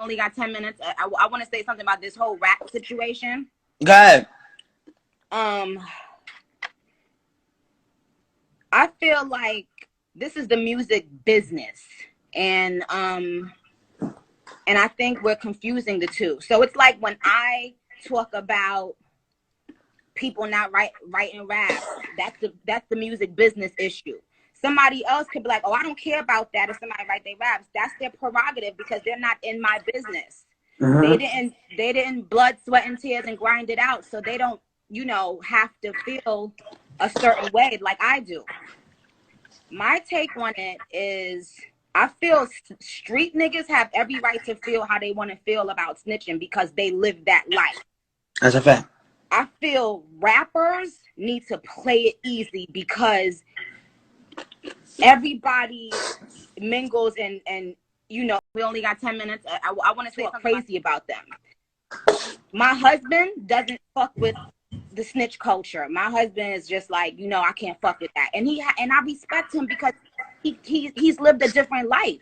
Only got 10 minutes. I want to say something about this whole rap situation. Go ahead. I feel like this is the music business, and I think we're confusing the two. So it's like when I talk about people not writing rap, that's the music business issue. Somebody else could be like, oh, I don't care about that if somebody write their raps. That's their prerogative because they're not in my business. Mm-hmm. They didn't blood, sweat, and tears and grind it out, so they don't, have to feel a certain way like I do. My take on it is I feel street niggas have every right to feel how they want to feel about snitching because they live that life. That's a fact. I feel rappers need to play it easy because everybody mingles and we only got 10 minutes. I want to say crazy about them. My husband doesn't fuck with the snitch culture. My husband is just like, I can't fuck with that. And I respect him because he's lived a different life.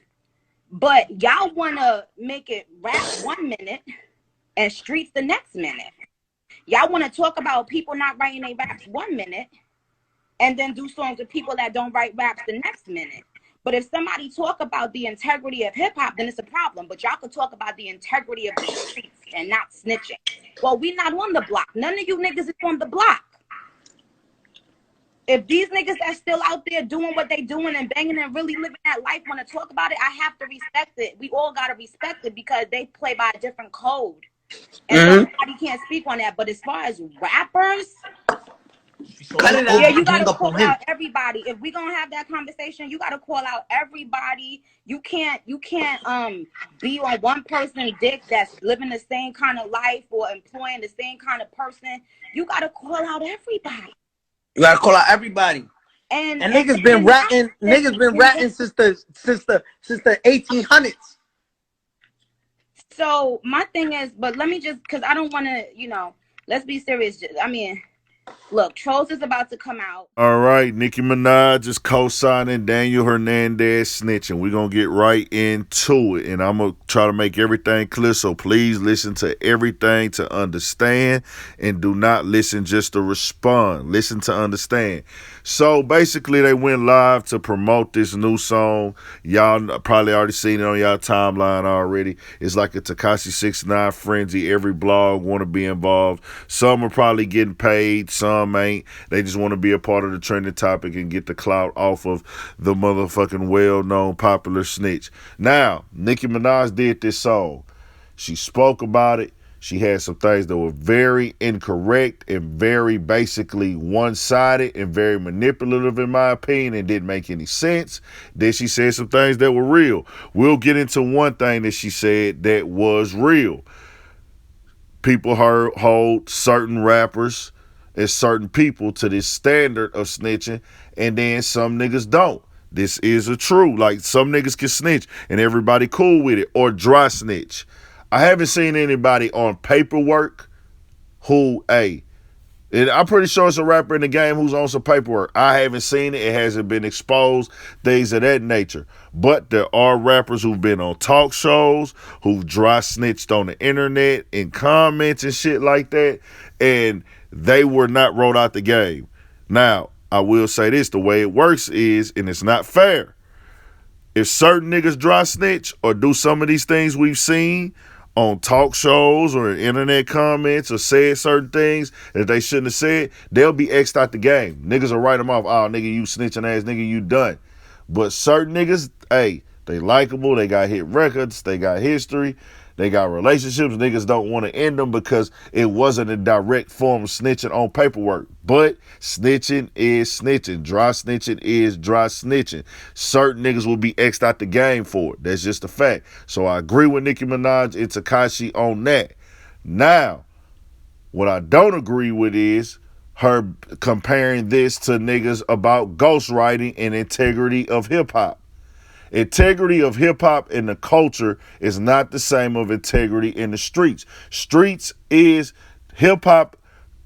But y'all want to make it rap 1 minute and streets the next minute. Y'all want to talk about people not writing their raps 1 minute and then do songs with people that don't write raps the next minute. But if somebody talk about the integrity of hip hop, then it's a problem. But y'all could talk about the integrity of the streets and not snitching. Well, we not on the block. None of you niggas is on the block. If these niggas that's still out there doing what they doing and banging and really living that life want to talk about it, I have to respect it. We all got to respect it because they play by a different code. And somebody can't speak on that. But as far as rappers, you gotta call out everybody. If we gonna have that conversation, you gotta call out everybody. You can't be on one person's dick that's living the same kind of life or employing the same kind of person. You gotta call out everybody. You gotta call out everybody. And niggas been ratting. Niggas been ratting since the 1800s. So my thing is, but let me just, because I don't want to, let's be serious. I mean, look, Trolls is about to come out. All right, Nicki Minaj is co-signing Daniel Hernandez snitching. We're going to get right into it, and I'm going to try to make everything clear, so please listen to everything to understand, and do not listen just to respond. Listen to understand. So basically, they went live to promote this new song. Y'all probably already seen it on y'all timeline already. It's like a Tekashi 6ix9ine frenzy. Every blog want to be involved. Some are probably getting paid. Some ain't. They just want to be a part of the trending topic and get the clout off of the motherfucking well-known popular snitch. Now, Nicki Minaj did this song. She spoke about it. She had some things that were very incorrect and very basically one-sided and very manipulative, in my opinion, and didn't make any sense. Then she said some things that were real. We'll get into one thing that she said that was real. People hold certain rappers and certain people to this standard of snitching, and then some niggas don't. This is a true. Like, some niggas can snitch and everybody cool with it, or dry snitch. I haven't seen anybody on paperwork who, and I'm pretty sure it's a rapper in the game who's on some paperwork. I haven't seen it. It hasn't been exposed, things of that nature. But there are rappers who've been on talk shows, who've dry snitched on the internet in comments and shit like that, and they were not rolled out the game. Now, I will say this, the way it works is, and it's not fair, if certain niggas dry snitch or do some of these things we've seen on talk shows or in internet comments or said certain things that they shouldn't have said, they'll be X'd out the game. Niggas will write them off. Oh, nigga, you snitching ass nigga, you done. But certain niggas, they likable, they got hit records, they got history, they got relationships. Niggas don't want to end them because it wasn't a direct form of snitching on paperwork. But snitching is snitching. Dry snitching is dry snitching. Certain niggas will be X'd out the game for it. That's just a fact. So I agree with Nicki Minaj and Tekashi on that. Now, what I don't agree with is her comparing this to niggas about ghostwriting and integrity of hip-hop. Integrity of hip-hop in the culture is not the same of integrity in the streets. Streets is hip-hop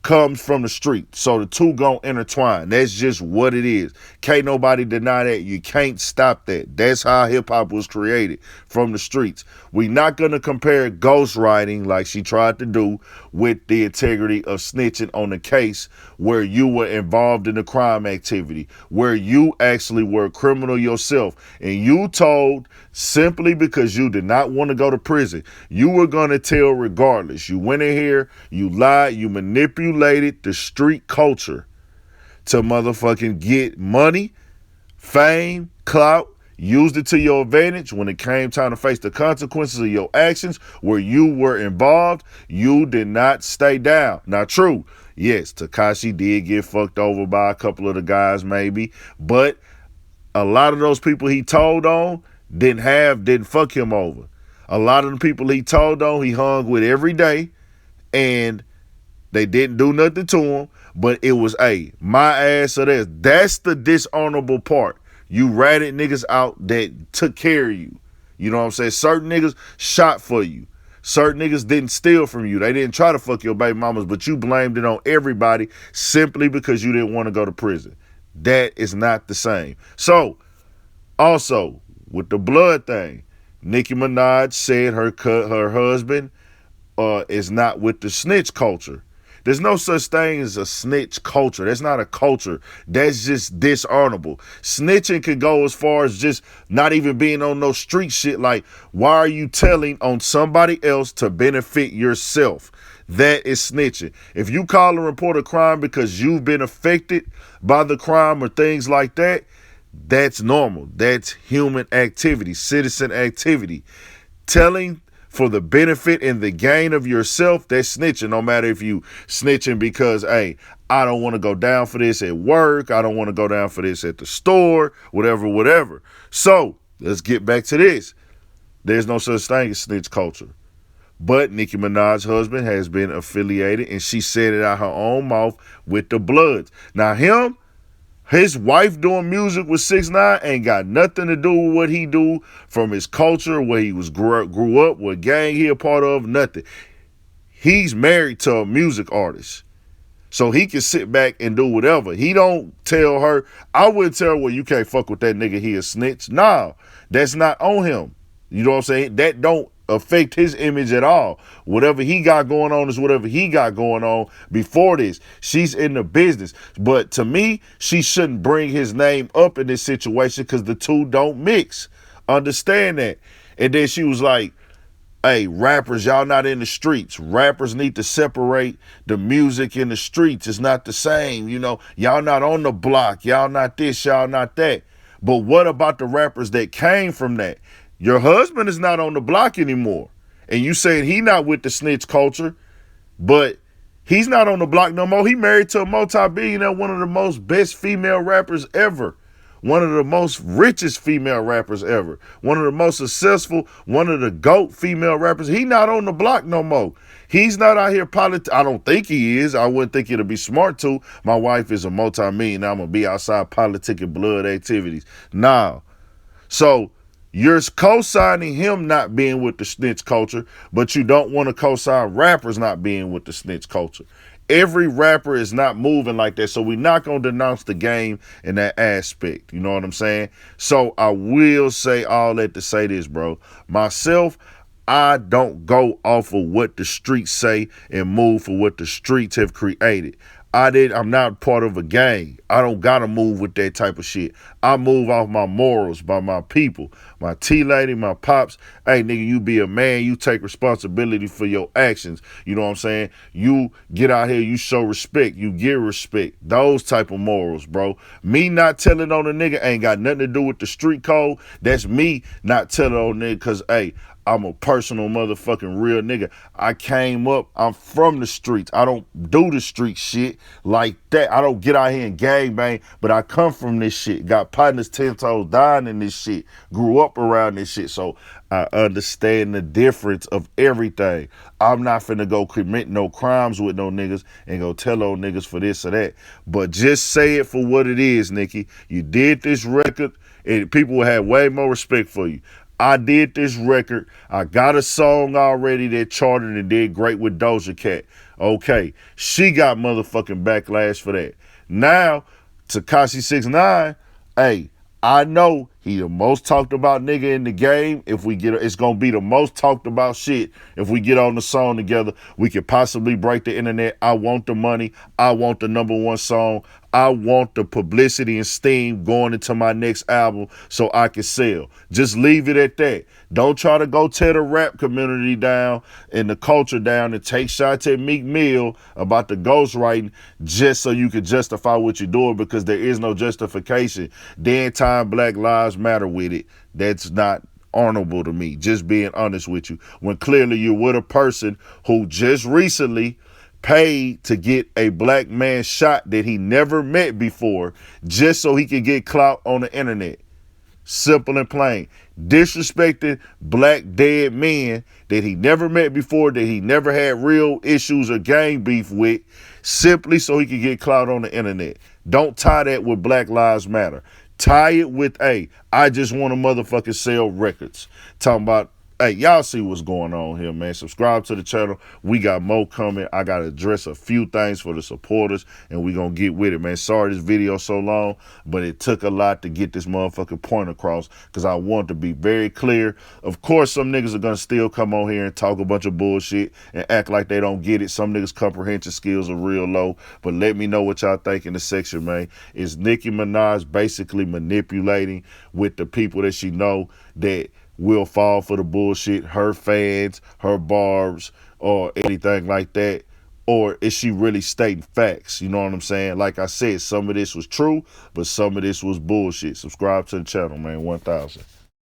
comes from the street. So the two gon' intertwine. That's just what it is. Can't nobody deny that. You can't stop that. That's how hip-hop was created, from the streets. We not gonna compare ghostwriting like she tried to do with the integrity of snitching on the case where you were involved in the crime activity, where you actually were a criminal yourself, and you told simply because you did not want to go to prison. You were going to tell regardless. You went in here, you lied, you manipulated the street culture to motherfucking get money, fame, clout, used it to your advantage. When it came time to face the consequences of your actions where you were involved, you did not stay down. Now, true, yes, Tekashi did get fucked over by a couple of the guys maybe, but a lot of those people he told on didn't fuck him over. A lot of the people he told on, he hung with every day, and they didn't do nothing to him, but it was, hey, my ass or this. That's the dishonorable part. You ratted niggas out that took care of you. You know what I'm saying? Certain niggas shot for you. Certain niggas didn't steal from you. They didn't try to fuck your baby mamas, but you blamed it on everybody simply because you didn't want to go to prison. That is not the same. So, also, with the blood thing, Nicki Minaj said her husband is not with the snitch culture. There's no such thing as a snitch culture. That's not a culture. That's just dishonorable. Snitching could go as far as just not even being on no street shit. Like, why are you telling on somebody else to benefit yourself? That is snitching. If you call and report a crime because you've been affected by the crime or things like that, that's normal. That's human activity, citizen activity. Telling for the benefit and the gain of yourself, that's snitching. No matter if you snitching because, hey, I don't want to go down for this at work. I don't want to go down for this at the store, whatever. So let's get back to this. There's no such thing as snitch culture. But Nicki Minaj's husband has been affiliated, and she said it out her own mouth, with the Bloods. Now his wife doing music with 6ix9ine ain't got nothing to do with what he do from his culture, where he was grew up, what gang he a part of, nothing. He's married to a music artist. So he can sit back and do whatever. He don't tell her, I wouldn't tell her, well, you can't fuck with that nigga, he a snitch. Nah, that's not on him. You know what I'm saying? That don't affect his image at all. Whatever he got going on is whatever he got going on before this. She's in the business. But to me, she shouldn't bring his name up in this situation because the two don't mix. Understand that. And then she was like, hey, rappers, y'all not in the streets. Rappers need to separate the music in the streets. It's not the same. You know, y'all not on the block. Y'all not this, y'all not that. But what about the rappers that came from that? Your husband is not on the block anymore. And you said he not with the snitch culture, but he's not on the block no more. He married to a multi-billionaire, one of the most best female rappers ever. One of the most richest female rappers ever. One of the most successful, one of the GOAT female rappers. He not on the block no more. He's not out here I don't think he is. I wouldn't think it'd be smart to. My wife is a multi-millionaire. I'm going to be outside politicking blood activities. Nah. So you're co-signing him not being with the snitch culture, but you don't want to co-sign rappers not being with the snitch culture. Every rapper is not moving like that, so we're not going to denounce the game in that aspect. You know what I'm saying? So I will say all that to say this, bro. Myself, I don't go off of what the streets say and move for what the streets have created. I'm not part of a gang. I don't gotta move with that type of shit. I move off my morals, by my people, my T-lady, my pops. Hey, nigga, you be a man. You take responsibility for your actions. You know what I'm saying? You get out here, you show respect. You give respect. Those type of morals, bro. Me not telling on a nigga ain't got nothing to do with the street code. That's me not telling on nigga because, hey, I'm a personal motherfucking real nigga. I came up, I'm from the streets. I don't do the street shit like that. I don't get out here and gangbang, but I come from this shit. Got partners 10 toes dying in this shit. Grew up around this shit. So I understand the difference of everything. I'm not finna go commit no crimes with no niggas and go tell on niggas for this or that. But just say it for what it is, Nicki. You did this record and people will have way more respect for you. I did this record. I got a song already that charted and did great with Doja Cat. Okay, she got motherfucking backlash for that. Now, Tekashi 6ix9ine, hey, I know he the most talked about nigga in the game. If we get, it's gonna be the most talked about shit. If we get on the song together, we could possibly break the internet. I want the money. I want the #1 song. I want the publicity and steam going into my next album so I can sell. Just leave it at that. Don't try to go tear the rap community down and the culture down and take shots at Meek Mill about the ghostwriting just so you can justify what you're doing, because there is no justification. The entire Black Lives Matter with it. That's not honorable to me, just being honest with you, when clearly you're with a person who just recently paid to get a black man shot that he never met before just so he could get clout on the internet. Simple and plain. Disrespecting black dead men that he never met before, that he never had real issues or gang beef with, simply so he could get clout on the internet. Don't tie that with Black Lives Matter. Tie it with, hey, I just want to motherfucking sell records. Talking about, hey, y'all see what's going on here, man. Subscribe to the channel. We got more coming. I got to address a few things for the supporters, and we going to get with it, man. Sorry this video so long, but it took a lot to get this motherfucking point across, because I want to be very clear. Of course, some niggas are going to still come on here and talk a bunch of bullshit and act like they don't get it. Some niggas' comprehension skills are real low, but let me know what y'all think in the section, man. Is Nicki Minaj basically manipulating with the people that she know that will fall for the bullshit, her fans, her barbs, or anything like that? Or is she really stating facts? You know what I'm saying? Like I said, some of this was true, but some of this was bullshit. Subscribe to the channel, man. 1,000.